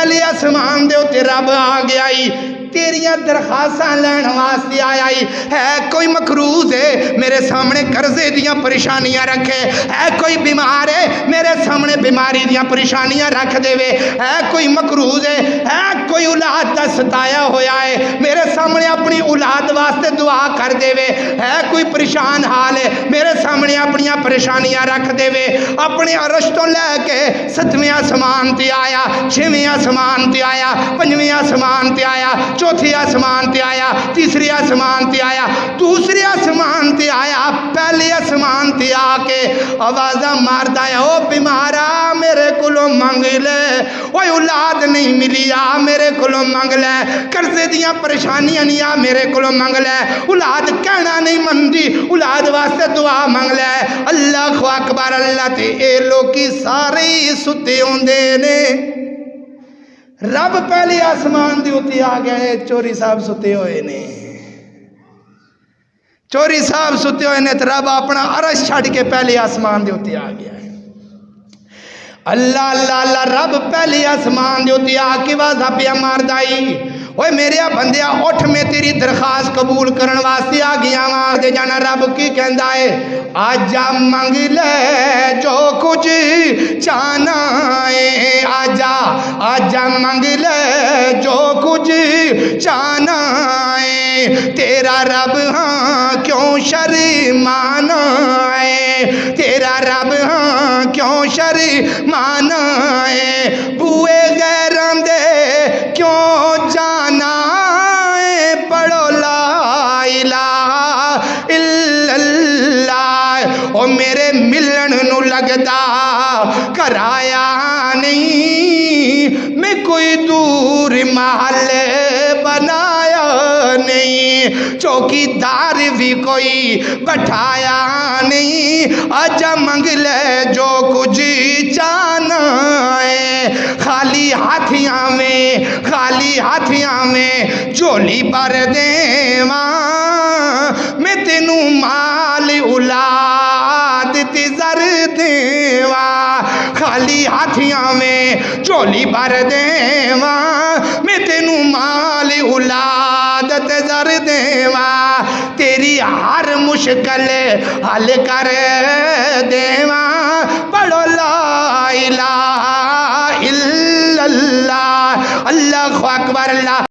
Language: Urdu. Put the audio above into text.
پہلے آسمان دے اوتے رب آ گیا تیریاں درخواستاں لین واسطے آیا ہے کوئی مقروض ہے میرے سامنے قرضے دیاں پریشانیاں رکھے ہے کوئی بیمار ہے میرے سامنے بیماری دیاں پریشانیاں رکھ دے ہے کوئی مقروض ہے کوئی اولاد دا ستایا ہویا ہے میرے سامنے اپنی اولاد واسطے دعا کر دے ہے کوئی پریشان حال ہے میرے سامنے اپنی پریشانیاں رکھ دے اپنے عرش تو لے کے 7ویں آسمان تے آیا 6ویں آسمان تے آیا 5ویں آسمان تے آیا چوتھی آسمان تے آیا تیسری آسمان تے آیا دوسری آسمان تے آیا پہلی آسمان تے آ کے آوازاں ماردا ہے او بیمارا میرے کولوں منگ لے اوے اولاد نہیں ملی آ میرے کولوں منگ لے قرضے دیاں پریشانیاں نہیں آ میرے کولوں منگ لے اولاد کہنا نہیں مندی اولاد واسطے دعا منگ لے اللہ اکبر اللہ تے اے لوکی سارے ستے ہوندے نے رب پہلے آسمان دے اوتے آ گئے چوری صاحب ستے ہوئے نے چوری صاحب ستے ہوئے نے تو رب اپنا عرش چھڑ کے پہلے آسمان دے اوتے آ گیا ہے اللہ اللہ اللہ رب پہلے آسمان دے اوتے آ کے واضح پیا ماردائی اوے میرے بندیا اٹھ میں تیری درخواست قبول کرن واسطے آ گیا وہاں دے جانا رب کی کہندا ہے آجا منگ لے جو کچھ چاہنا ہے آجا منگ لے جو کچھ چاہنا ہے تیرا رب ہاں کیوں شرمانا ہے تیرا رب ہاں کیوں شرمانا ہے بوئے غیراں دے کیوں جانا ہے پڑھو لا الہ الا اللہ او میرے ملن نو لگدا کرایا نہیں میں کوئی دور محل بنایا نہیں چوکی دار بھی کوئی بٹھایا نہیں آجا منگ لے جو کچھ چاہنا ہے خالی ہاتھیاں میں جولی بھر دیواں میں تینوں مال اولاد تے زر دیواں خالی ہاتھیاں میں جولی بھر دیواں میں تینوں مال اولاد تے زر دیواں تیری ہر مشکل حل کر دیواں پڑھو لا الہ الا اللہ اللہ اکبر اللہ